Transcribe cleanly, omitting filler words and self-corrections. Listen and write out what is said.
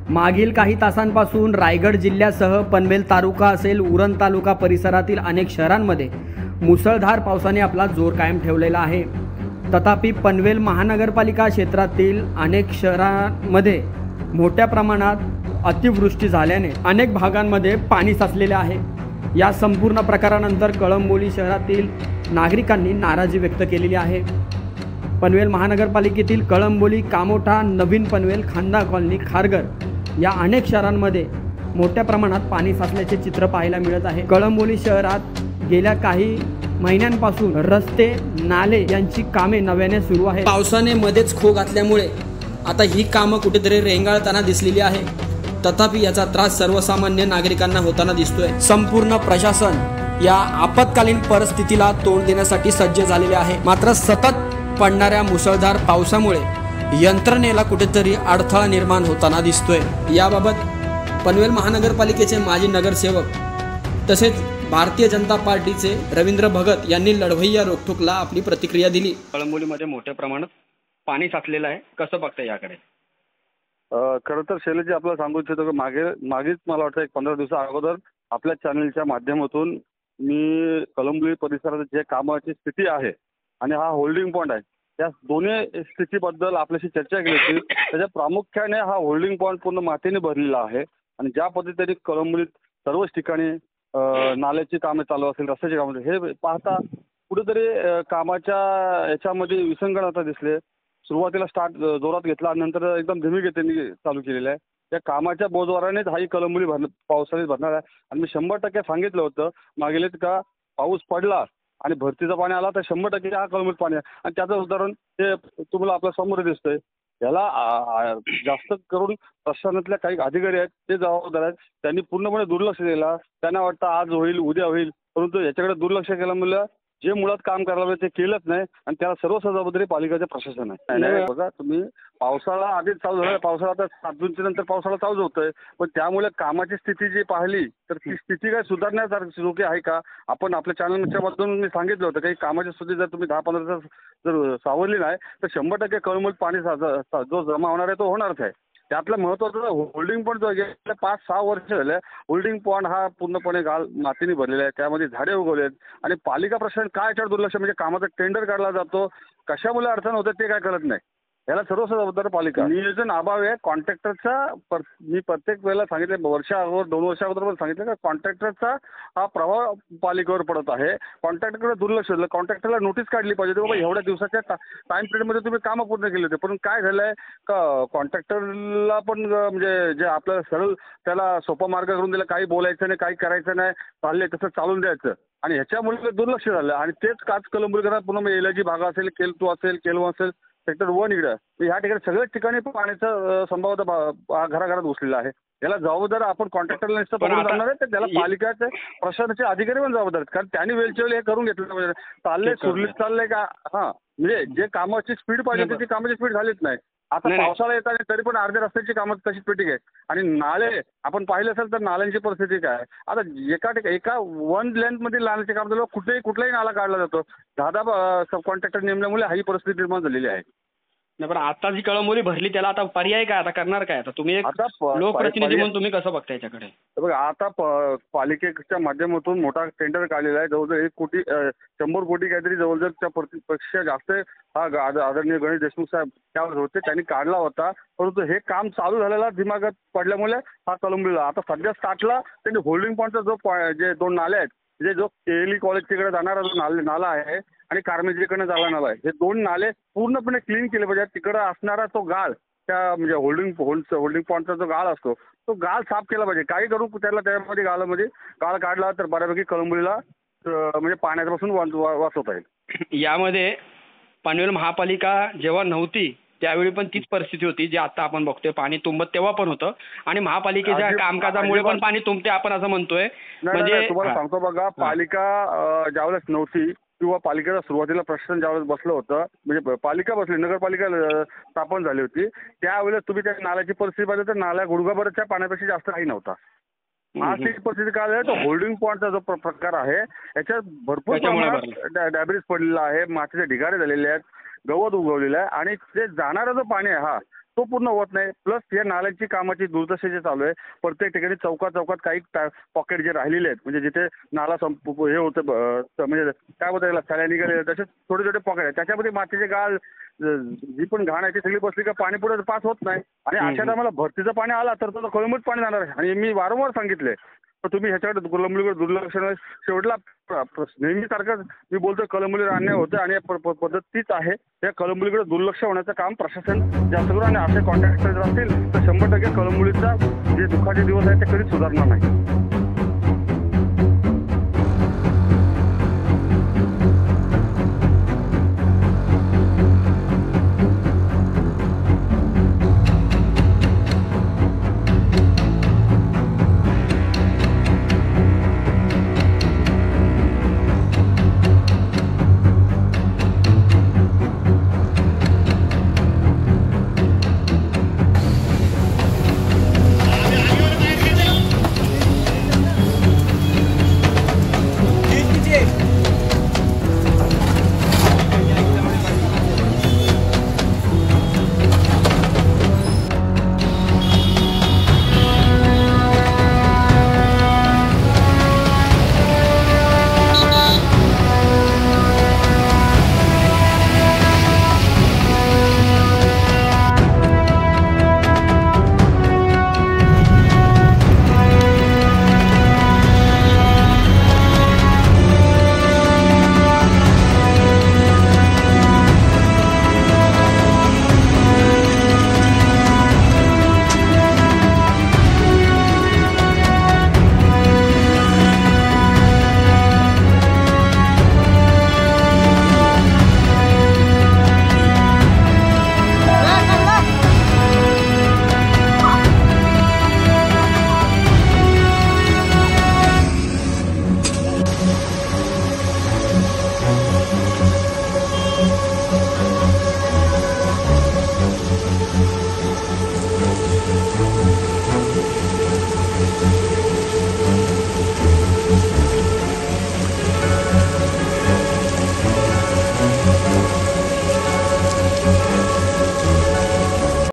मागील काही तासांपासून रायगड जिल्ह्यासह पनवेल तालुका असेल उरण तालुका परिसरातील अनेक शहरांमध्ये मुसळधार पावसाने आपला जोर कायम ठेवलेला आहे। तथापि पनवेल महानगरपालिका क्षेत्रातील अनेक शहरांमध्ये मोठ्या प्रमाणात अतिवृष्टी झाल्याने अनेक भागांमध्ये पाणी साचलेले आहे। या संपूर्ण प्रकारानंतर कळंबोली शहरातील नागरिकांनी नाराजी व्यक्त केलेली आहे। पनवेल महानगरपालिकेतील कळंबोली, कामोठा, नवीन पनवेल, खांदा कॉलनी, खारघर या अनेक शहरांमध्ये मोठ्या प्रमाणात पाणी साचल्याचे चित्र पाहायला मिळत आहे। कळंबोली शहरात गेल्या काही महिन्यांपासून रस्ते, नाले यांची कामे नव्याने सुरू आहेत। पावसाने मध्येच खो घातल्यामुळे आता ही कामं कुठेतरी रेंगाळताना दिसलेली आहे। तथापि याचा त्रास सर्वसामान्य नागरिकांना होताना दिसतोय। संपूर्ण प्रशासन या आपत्कालीन परिस्थितीला तोंड देण्यासाठी सज्ज झालेले आहे। मात्र सतत पडणाऱ्या मुसळधार पावसामुळे यंत्रणेला कुठेतरी अडथळा निर्माण होताना दिसतोय। याबाबत पनवेल महानगरपालिकेचे माजी नगरसेवक तसेच भारतीय जनता पार्टीचे रवींद्र भगत यांनी लढवय्या रोखठोकला आपली प्रतिक्रिया दिली। कळंबोलीमध्ये मोठ्या प्रमाणात पाणी साचलेलं आहे, कसं बघता याकडे? खरं तर शैलेशजी, आपल्याला सांगू इच्छितो की मागेच मला वाटतं एक 15 दिवसा अगोदर आपल्या चॅनलच्या माध्यमातून मी कळंबोली परिसरात जे कामाची स्थिती आहे आणि हा होल्डिंग पॉइंट आहे, या दोन्ही स्थितीबद्दल आपल्याशी चर्चा केली होती। त्याच्या प्रामुख्याने हा होल्डिंग पॉइंट पूर्ण मातीने भरलेला आहे आणि ज्या पद्धतीने कळंबोलीत सर्वच ठिकाणी नाल्याची कामे चालू असेल, रस्त्याची कामे, हे पाहता कुठेतरी कामाच्या याच्यामध्ये विसंगतता दिसले। सुरुवातीला स्टार्ट जोरात घेतला, नंतर एकदम धीमी गतीने चालू केलेलं आहे। त्या कामाच्या बोजवारानेच हाही कळंबोली पावसाळ्यात भरणार आहे। आणि मी 100% सांगितलं होतं मागेल का पाऊस पडला आणि भरतीचं पाणी आला तर 100% हा कळंबोलीत पाणी आहे। आणि त्याचं उदाहरण ते तुम्हाला आपल्या समोर दिसतंय। याला जास्त करून प्रशासनातल्या काही अधिकारी आहेत, ते जबाबदार आहेत। त्यांनी पूर्णपणे दुर्लक्ष केलं। त्यांना वाटतं आज होईल, उद्या होईल, परंतु याच्याकडे दुर्लक्ष केल्यामुळे जे मुळात काम करायला ते केलंच नाही आणि त्याला सर्व जबाबदारी पालिकेचं प्रशासन आहे। बघा तुम्ही, पावसाळा आधीच चालू झाला, पावसाळा आता 7 जूनच्या नंतर पावसाळा चालू होतोय, पण त्यामुळे कामाची स्थिती जी पाहिली तर ती स्थिती काय सुधारण्यासारखी योग्य आहे का? आपण आपल्या चॅनलच्या मधून मी सांगितलं होतं काही कामाची स्थिती जर तुम्ही 10-15 दिवस जर सावरली नाही तर 100% कळंबोलीत पाणी जो जमा होणार आहे तो होणारच आहे। त्यातलं महत्त्वाचं होल्डिंग पॉईंट जो गेल्या 5-6 वर्ष झाले होल्डिंग पॉईंट हा पूर्णपणे मातीने भरलेला आहे, त्यामध्ये झाडे उगवलेत आणि पालिका प्रशासन काय याच्यावर दुर्लक्ष, म्हणजे कामाचा टेंडर काढला जातो, कशामुळे अडचण होते ते काय कळत नाही। याला सर्व जबाबदार पालिका। नियोजन अभाव आहे कॉन्ट्रॅक्टरचा। मी प्रत्येक वेळेला सांगितलं, वर्षा अगोदर 2 वर्षा अगोदर पण सांगितलं का कॉन्ट्रॅक्टरचा हा प्रभाव पालिकेवर पडत आहे। कॉन्ट्रॅक्टरकडे दुर्लक्ष झालं, कॉन्ट्रॅक्टरला नोटीस काढली पाहिजे बाबा एवढ्या दिवसाच्या टाइम पिरियडमध्ये तुम्ही कामं पूर्ण केली होते, पण काय झालंय का कॉन्ट्रॅक्टरला पण म्हणजे जे आपलं सरळ त्याला सोपा मार्ग करून दिला, काही बोलायचं नाही, काही करायचं नाही, चाललंय तसं चालून द्यायचं आणि ह्याच्यामुळे दुर्लक्ष झालं। आणि तेच काच कळंबोलीकरांना पूर्ण एलआयजी भाग असेल, केल2 असेल, केल1 असेल, सेक्टर 1 इकडं ह्या ठिकाणी सगळ्याच ठिकाणी पाण्याचा संभाव्यता घराघरात घुसलेला आहे। याला जबाबदार आपण कॉन्ट्रॅक्टरला नुसतं पकडून जाणार आहे तर त्याला पालिकेचे प्रशासनाचे अधिकारी पण जबाबदार आहेत, कारण त्यांनी वेळच्या वेळी हे करून घेतलं पाहिजे। चाललंय सुरळीत चाललंय का? हा, म्हणजे जे कामाची स्पीड पाहिजे ती कामाची स्पीड झालीच नाही। आता पावसाळा येत आहे तरी पण अर्ध्या रस्त्याची कामं तशीच पेटी आहे। आणि नाले आपण पाहिलं असेल तर नाल्यांची परिस्थिती काय? आता एका 1 लेंथ मध्ये नाल्याचे काम झालं, कुठलाही नाला काढला जातो। 10 सब कॉन्ट्रॅक्टर नेमल्यामुळे ही परिस्थिती निर्माण झालेली आहे। नाही, पण आता जी कळंबोली भरली त्याला आता पर्याय काय? आता करणार काय? आता तुम्ही एक लोकप्रतिनिधी म्हणून तुम्ही कसं बघता याच्याकडे? बघा, आता पालिकेच्या माध्यमातून मोठा टेंडर काढलेला आहे, जवळजवळ 1 कोटी 100 कोटी काहीतरी जवळजवळ पेक्षा जास्त हा आदरणीय गणेश देशमुख साहेब त्यावर होते, त्यांनी काढला होता। परंतु हे काम चालू झालेला दिमागात पडल्यामुळे हा कळंबोलीला आता सध्या स्टार्टला त्यांनी होल्डिंग पॉईंटचा जे 2 नाले आहेत, म्हणजे जो केएलई कॉलेज तिकडे जाणारा जो नाला आहे आणि कार्मेजीकडे जाणारा नाला आहे, हे 2 नाले पूर्णपणे क्लीन केले पाहिजे। तिकडे असणारा तो गाळ, त्या म्हणजे होल्डिंग पॉईंटचा जो गाळ असतो तो गाळ साफ केला पाहिजे। काही करून त्याला त्यामध्ये गाळ काढला तर बऱ्यापैकी कळंबोलीला म्हणजे पाण्यापासून वाचवता येईल। यामध्ये पनवेल महापालिका जेव्हा नव्हती त्यावेळी पण तीच परिस्थिती होती जी आता आपण बघतोय, पाणी तुंबत तेव्हा पण होतं आणि महापालिकेच्या कामकाजामुळे पण पाणी तुंबते आपण असं म्हणतोय। म्हणजे तुम्हाला सांगतो बघा, पालिका ज्यावेळेस नव्हती किंवा पालिकेला सुरुवातीला प्रशासन ज्यावेळेस बसलं होतं, म्हणजे पालिका बसली, नगरपालिका स्थापन झाली होती, त्यावेळेस तुम्ही त्या नाल्याची परिस्थिती पाहिजे तर नाल्या गुडघाभरच्या पाण्यापेक्षा जास्त काही नव्हता। आज ती परिस्थिती काय आहे, तो होल्डिंग पॉईंटचा जो प्रकार आहे याच्यात भरपूर प्रमाणात डॅब्रिज पडलेला आहे, मातीचे ढिगारे झालेले आहेत, गवत उगवलेलं आहे आणि ते जाणारा जो पाणी आहे तो पूर्ण होत नाही. प्लस या नाल्यांची कामाची दुर्दशा जे चालू आहे, प्रत्येक ठिकाणी चौकात काही पॉकेट जे राहिलेले आहेत, म्हणजे जिथे नाला हे होतं म्हणजे काय बोलतात त्याला चाल्या निघाले तसे छोटे छोटे पॉकेट आहेत, त्याच्यामध्ये मातीचे गाळ जी पण घाण आहे ती सगळी बसली का पाणी पुढे पास होत नाही. आणि अशा टायमाला भरतीचं पाणी आला तर तो कळंबीत पाणी जाणार आहे. आणि मी वारंवार सांगितले तर तुम्ही ह्याच्याकडे कळंबीकडे दुर्लक्ष शेवटला नेहमीसारखं मी बोलतोय कळंबीवर अन्याय होतं आणि पद्धत तीच आहे. या कळंबीकडे दुर्लक्ष होण्याचं काम प्रशासन जास्त करून आणि असे कॉन्ट्रॅक्टर जर असतील तर 100% कळंबीचा जे दुःखाचे दिवस आहेत ते कधीच सुधारणार नाही.